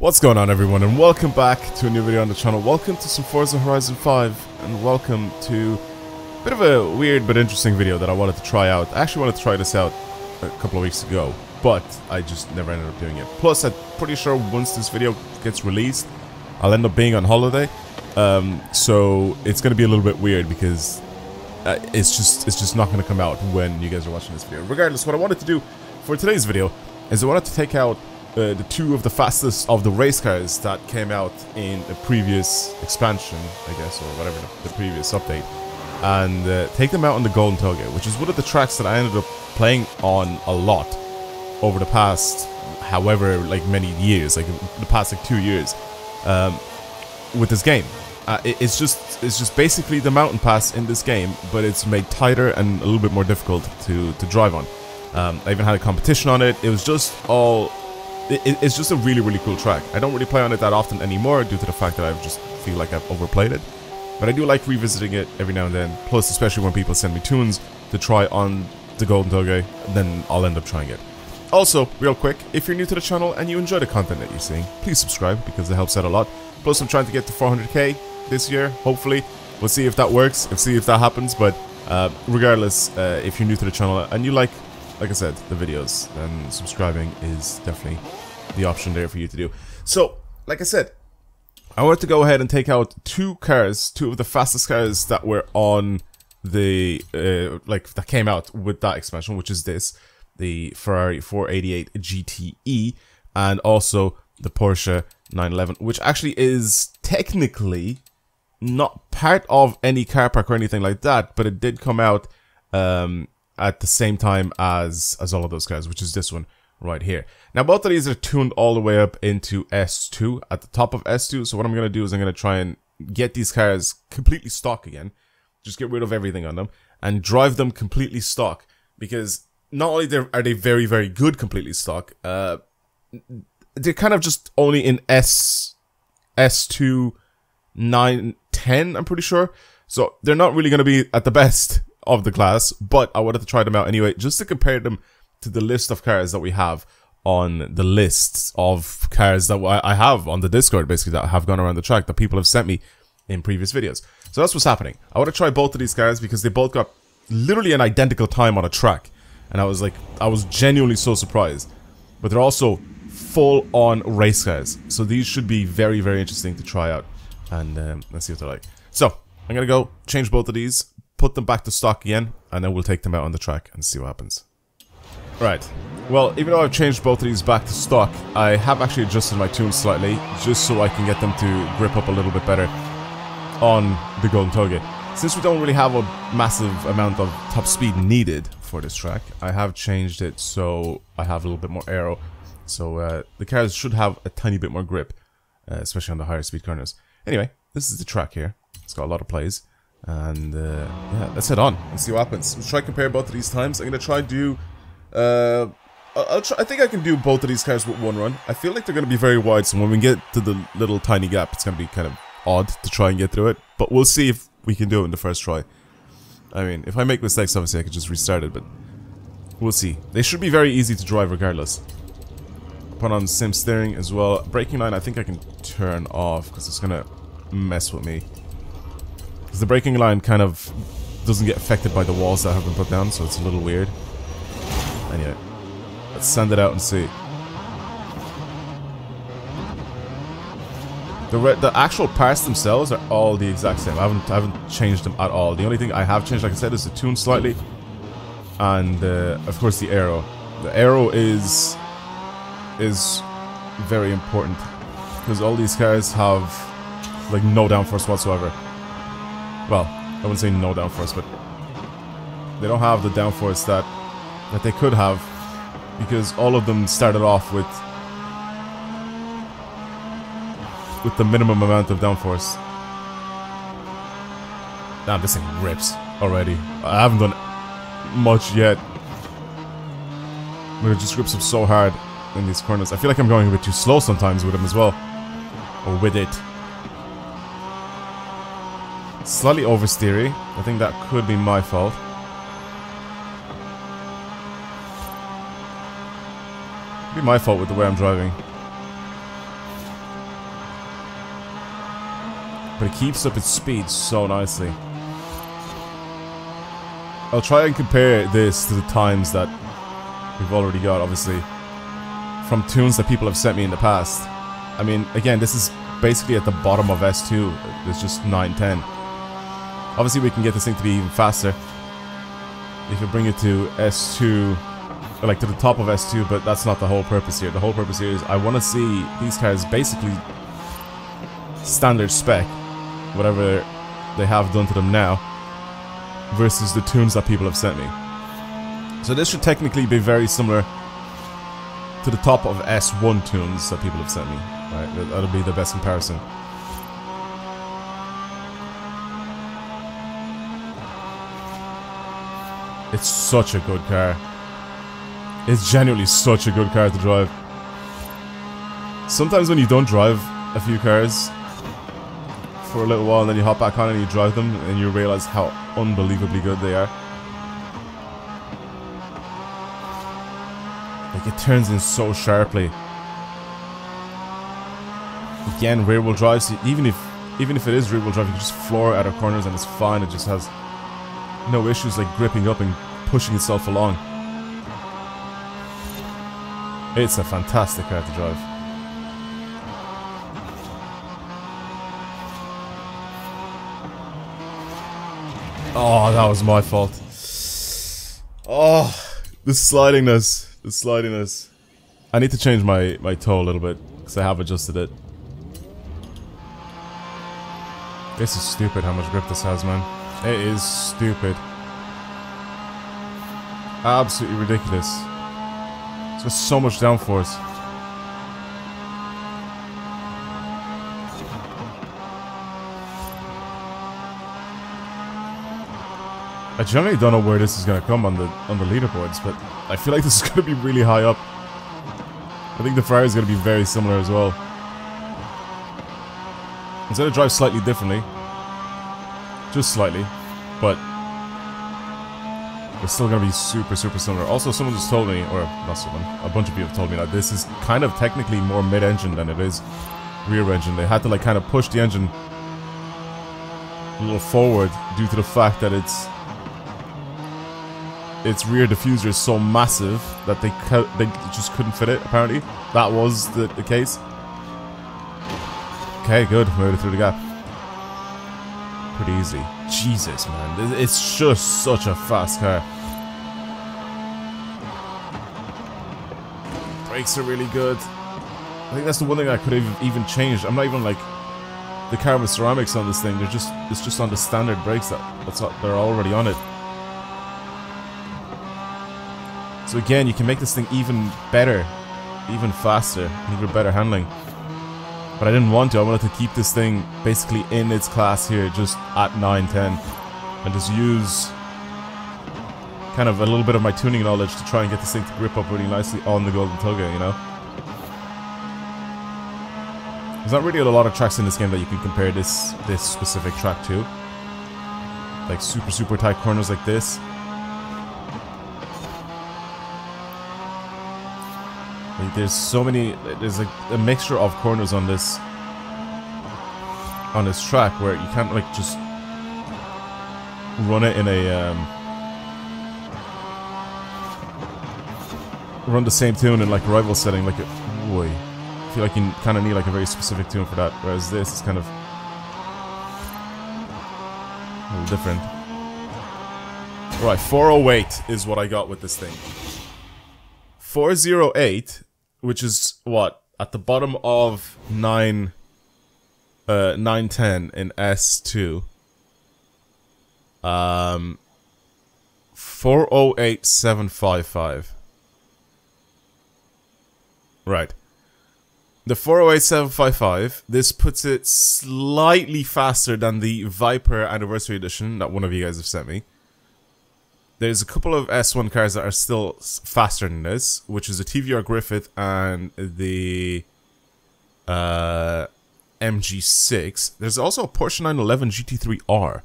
What's going on, everyone, and welcome back to a new video on the channel. Welcome to some Forza Horizon 5, and welcome to a bit of a weird but interesting video that I wanted to try out. I actually wanted to try this out a couple of weeks ago, but I just never ended up doing it. Plus, I'm pretty sure once this video gets released, I'll end up being on holiday, so it's going to be a little bit weird because it's just not going to come out when you guys are watching this video. Regardless, what I wanted to do for today's video is I wanted to take out the two of the fastest of the race cars that came out in a previous expansion, I guess, or whatever, the previous update, and take them out on the Golden Toge, which is one of the tracks that I ended up playing on a lot over the past, however, like many years, like the past like 2 years, with this game. It's just basically the mountain pass in this game, but it's made tighter and a little bit more difficult to drive on. I even had a competition on it. It was just all... It's just a really cool track. I don't really play on it that often anymore due to the fact that I just feel like I've overplayed it. But I do like revisiting it every now and then. Plus, especially when people send me tunes to try on the Golden Toge, then I'll end up trying it. Also, real quick, if you're new to the channel and you enjoy the content that you're seeing, please subscribe because it helps out a lot. Plus, I'm trying to get to 400k this year, hopefully. We'll see if that works, see if that happens. But regardless, if you're new to the channel and you like I said, the videos, then subscribing is definitely the option there for you to do. So, like I said, I wanted to go ahead and take out two of the fastest cars that were on the, that came out with that expansion, which is this, the Ferrari 488 GTE, and also the Porsche 911, which actually is technically not part of any car park or anything like that, but it did come out, at the same time as all of those cars, which is this one right here. Now, both of these are tuned all the way up into S2, at the top of S2, so what I'm going to do is I'm going to try and get these cars completely stock again, just get rid of everything on them, and drive them completely stock, because not only are they very good completely stock, they're kind of just only in S2, 9, 10, I'm pretty sure, so they're not really going to be at the best of the class, but I wanted to try them out anyway, just to compare them to the list of cars that we have on the lists of cars that I have on the Discord, basically, that have gone around the track, that people have sent me in previous videos. So that's what's happening. I want to try both of these cars because they both got literally an identical time on a track, and I was genuinely so surprised. But they're also full-on race cars, so these should be very interesting to try out, and let's see what they're like. So I'm gonna go change both of these, put them back to stock again, and then we'll take them out on the track and see what happens. Right. Well, even though I've changed both of these back to stock, I have actually adjusted my tunes slightly, just so I can get them to grip up a little bit better on the Golden Toge. Since we don't really have a massive amount of top speed needed for this track, I have changed it so I have a little bit more aero. So the cars should have a tiny bit more grip, especially on the higher speed corners. Anyway, this is the track here. It's got a lot of plays. And yeah, let's head on and see what happens. Let's try to compare both of these times. I'm gonna try and do I think I can do both of these cars with one run. I feel like they're gonna be very wide, so when we get to the little tiny gap, it's gonna be kind of odd to try and get through it. But we'll see if we can do it in the first try. I mean, if I make mistakes, obviously I could just restart it, but we'll see. They should be very easy to drive regardless. Put on sim steering as well. Braking line I think I can turn off because it's gonna mess with me. The braking line kind of doesn't get affected by the walls that have been put down, so it's a little weird. Anyway, let's send it out and see. The actual parts themselves are all the exact same. I haven't changed them at all. The only thing I have changed, like I said, is the tune slightly, and of course the aero. The aero is very important because all these cars have like no downforce whatsoever. Well, I wouldn't say no downforce, but they don't have the downforce that they could have, because all of them started off with the minimum amount of downforce. Damn, this thing rips already. I haven't done much yet, but it just rips up so hard in these corners. I feel like I'm going a bit too slow sometimes with them as well, or with it. Slightly oversteery. I think that could be my fault. Could be my fault with the way I'm driving. But it keeps up its speed so nicely. I'll try and compare this to the times that we've already got, obviously, from tunes that people have sent me in the past. I mean, again, this is basically at the bottom of S2. It's just 910. Obviously, we can get this thing to be even faster. You can bring it to S2, like to the top of S2, but that's not the whole purpose here. The whole purpose here is I want to see these cars basically standard spec, whatever they have done to them now, versus the tunes that people have sent me. So this should technically be very similar to the top of S1 tunes that people have sent me. Right, that'll be the best comparison. It's such a good car. It's genuinely such a good car to drive. Sometimes when you don't drive a few cars for a little while and then you hop back on and you drive them and you realize how unbelievably good they are. Like, it turns in so sharply. Again, rear wheel drive, so even if it is rear wheel drive, you can just floor it out of corners and it's fine. It just has no issues like gripping up and pushing itself along. It's a fantastic car to drive. Oh, that was my fault. Oh, the slidiness. The slidiness. I need to change my toe a little bit because I have adjusted it. This is stupid how much grip this has, man. It is stupid. Absolutely ridiculous. It's got so much downforce. I generally don't know where this is gonna come on the leaderboards, but I feel like this is gonna be really high up. I think the Ferrari is gonna be very similar as well. It's gonna drive slightly differently. Just slightly. But it's still gonna be super similar. Also, someone just told me, or not someone, a bunch of people have told me that this is kind of technically more mid-engine than it is rear engine. They had to like kind of push the engine a little forward due to the fact that its rear diffuser is so massive that they just couldn't fit it, apparently. That was the case. Okay, good. Made it through the gap. Pretty easy. Jesus, man. It's just such a fast car. Brakes are really good. I think that's the one thing I could have even changed. I'm not even like the car with ceramics on this thing. It's just on the standard brakes they're already on it. So again, you can make this thing even better, even faster, even better handling. But I didn't want to. I wanted to keep this thing basically in its class here, just at 910, and just use kind of a little bit of my tuning knowledge to try and get this thing to grip up really nicely on the Golden Toga, you know? There's not really a lot of tracks in this game that you can compare this specific track to. Like super tight corners like this. Like there's so many, there's like a mixture of corners on this track where you can't like just run it in a run the same tune in like a rival setting, like boy. I feel like you kind of need like a very specific tune for that, whereas this is kind of a little different. Right, 408 is what I got with this thing. 408, which is what, at the bottom of 910 in S2. 408755. Right. The 408755, this puts it slightly faster than the Viper Anniversary Edition that one of you guys have sent me. There's a couple of S1 cars that are still faster than this, which is a TVR Griffith and the MG6. There's also a Porsche 911 GT3R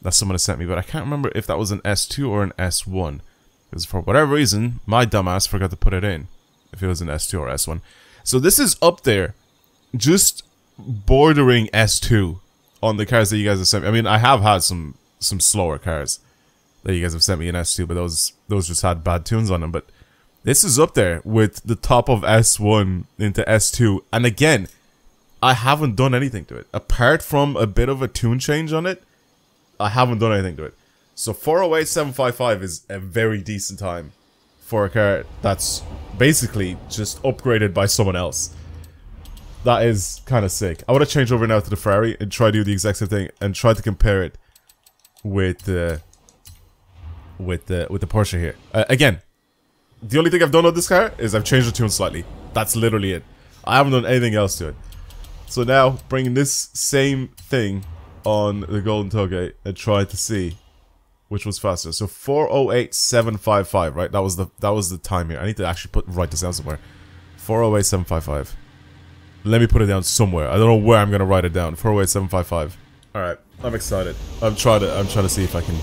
that someone has sent me, but I can't remember if that was an S2 or an S1. Because for whatever reason, my dumbass forgot to put it in, if it was an S2 or S1. So this is up there, just bordering S2 on the cars that you guys have sent me. I mean, I have had some slower cars that you guys have sent me in S2, but those just had bad tunes on them. But this is up there with the top of S1 into S2. And again, I haven't done anything to it. Apart from a bit of a tune change on it, I haven't done anything to it. So 408,755 is a very decent time for a car that's basically just upgraded by someone else. That is kind of sick. I want to change over now to the Ferrari and try to do the exact same thing and try to compare it with the Porsche here. Again, the only thing I've done on this car is I've changed the tune slightly. That's literally it. I haven't done anything else to it. So now, bringing this same thing on the Golden Toge and try to see which was faster. So 408,755, right? That was the time here. I need to actually write this down somewhere. 408,755. Let me put it down somewhere. I don't know where I'm gonna write it down. 408,755. All right, I'm excited. I'm trying to see if I can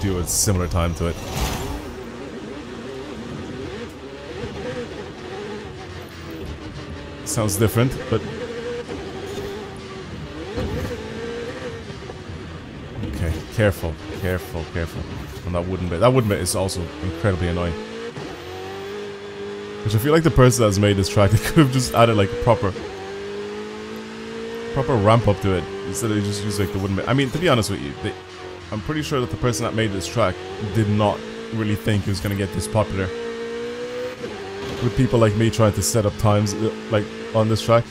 do a similar time to it. Sounds different, but okay. Careful. On that wooden bit. That wooden bit is also incredibly annoying. Which I feel like the person that's made this track, they could have just added like a proper ramp up to it instead of just use like the wooden bit. I mean, to be honest with you, I'm pretty sure that the person that made this track did not really think it was gonna get this popular. With people like me trying to set up times like on this track.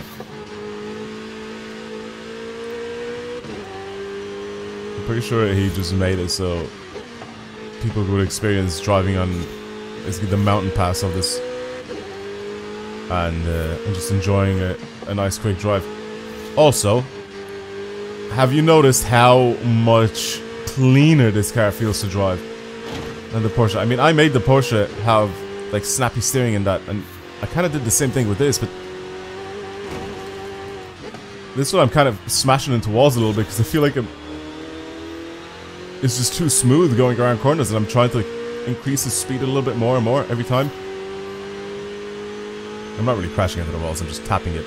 I'm pretty sure he just made it so people would experience driving on basically the mountain pass of this and just enjoying a nice quick drive. Also, have you noticed how much cleaner this car feels to drive than the Porsche? I mean, I made the Porsche have like snappy steering and that, and I kind of did the same thing with this, but this one I'm kind of smashing into walls a little bit because I feel like it's just too smooth going around corners, and I'm trying to increase the speed a little bit more and more every time. I'm not really crashing into the walls, I'm just tapping it.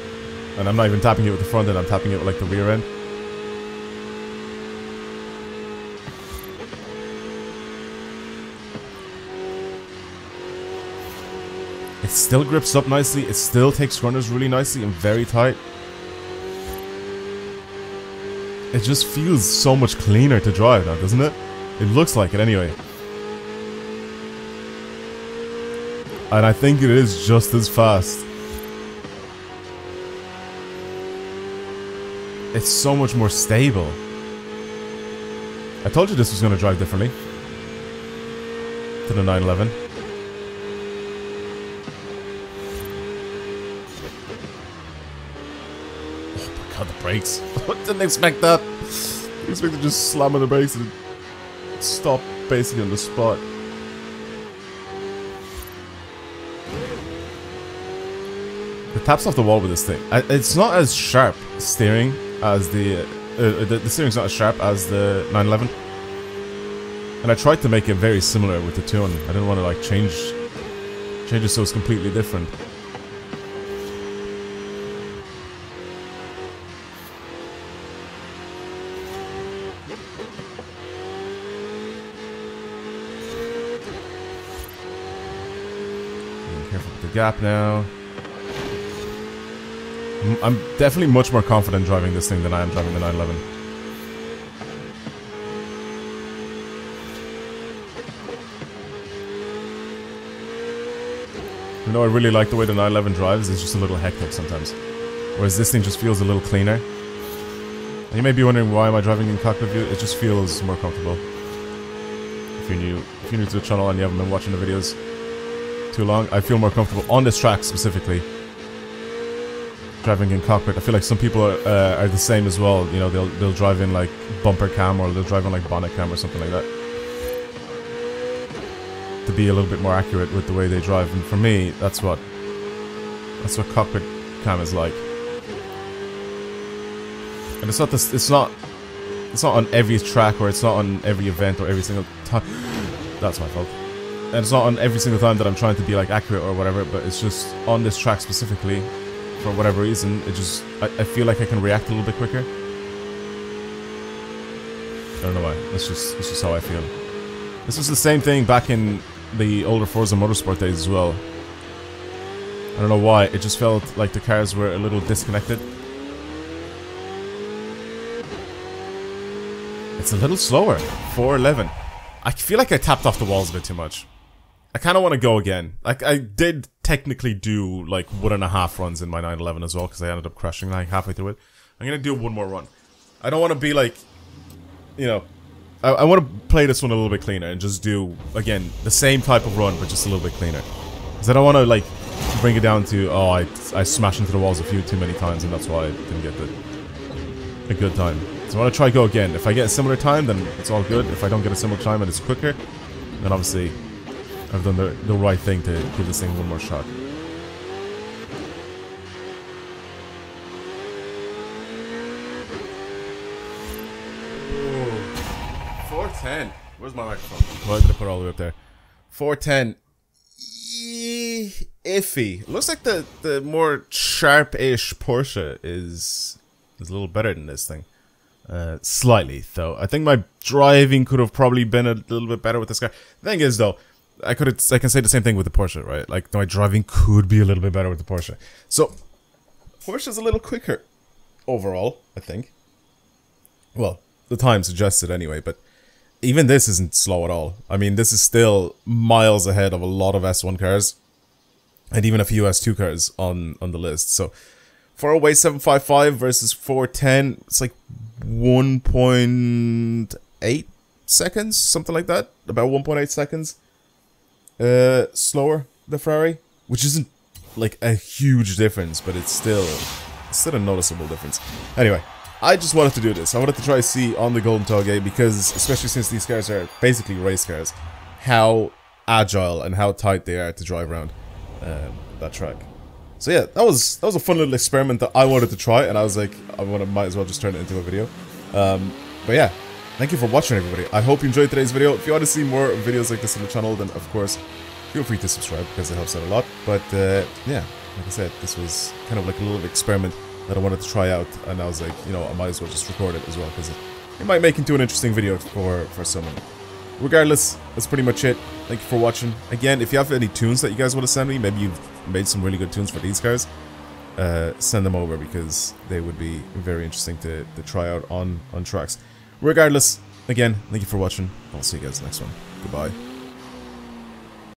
And I'm not even tapping it with the front end, I'm tapping it with like the rear end. It still grips up nicely, it still takes corners really nicely and very tight. It just feels so much cleaner to drive now, doesn't it? It looks like it anyway. And I think it is just as fast. It's so much more stable. I told you this was going to drive differently to the 911. Oh my god, the brakes. I didn't expect that. I expected just slam on the brakes and stop basically on the spot. The taps off the wall with this thing. It's not as sharp steering as the steering's not as sharp as the 911. And I tried to make it very similar with the tune. I didn't want to like change it so it's completely different. Be careful with the gap now. I'm definitely much more confident driving this thing than I am driving the 911. You know, I really like the way the 911 drives. It's just a little hectic sometimes. Whereas this thing just feels a little cleaner. And you may be wondering, why am I driving in cockpit view? It just feels more comfortable. If you're new to the channel and you haven't been watching the videos too long, I feel more comfortable on this track specifically driving in cockpit. I feel like some people are the same as well. You know, they'll drive in like bumper cam, or they'll drive in like bonnet cam or something like that, to be a little bit more accurate with the way they drive. And for me, that's what cockpit cam is like. And it's not on every track, or it's not on every event or every single time. That's my fault. And it's not on every single time that I'm trying to be like accurate or whatever, but it's just on this track specifically. For whatever reason, I feel like I can react a little bit quicker. I don't know why. That's just how I feel. This was the same thing back in the older Forza Motorsport days as well. I don't know why. It just felt like the cars were a little disconnected. It's a little slower. 411. I feel like I tapped off the walls a bit too much. I kind of want to go again. Like, I did technically do, like, 1.5 runs in my 911 as well, because I ended up crashing, like, halfway through it. I'm going to do one more run. I don't want to be, like, you know... I want to play this one a little bit cleaner and just do, again, the same type of run, but just a little bit cleaner. Because I don't want to, like, bring it down to, oh, I smashed into the walls a few too many times, and that's why I didn't get a good time. So I want to try go again. If I get a similar time, then it's all good. If I don't get a similar time and it's quicker, then obviously I've done the right thing to give this thing one more shot. Ooh. 410. Where's my microphone? Why did I put it all the way up there? 410. Iffy. It looks like the more sharp-ish Porsche is a little better than this thing. Slightly, though. I think my driving could have probably been a little bit better with this car. The thing is, though, I can say the same thing with the Porsche, right? Like, my driving could be a little bit better with the Porsche. So, Porsche's a little quicker overall, I think. Well, the time suggests it anyway, but even this isn't slow at all. I mean, this is still miles ahead of a lot of S1 cars, and even a few S2 cars on the list. So, 408 755 versus 410, it's like 1.8 seconds, something like that. About 1.8 seconds slower, the Ferrari, which isn't like a huge difference, but it's still a noticeable difference. Anyway, I just wanted to do this. I wanted to try to see on the Golden Tollgate, because especially since these cars are basically race cars, how agile and how tight they are to drive around that track. So yeah, that was a fun little experiment that I wanted to try, and I was like, might as well just turn it into a video. But yeah, thank you for watching, everybody. I hope you enjoyed today's video. If you want to see more videos like this on the channel, then of course, feel free to subscribe, because it helps out a lot. But yeah, like I said, this was kind of like a little experiment that I wanted to try out, and I was like, you know, I might as well just record it as well, because it might make into an interesting video for someone. Regardless, that's pretty much it. Thank you for watching. Again, if you have any tunes that you guys want to send me, maybe you've made some really good tunes for these cars, send them over, because they would be very interesting to try out on tracks. Regardless, again, thank you for watching. I'll see you guys next one. Goodbye.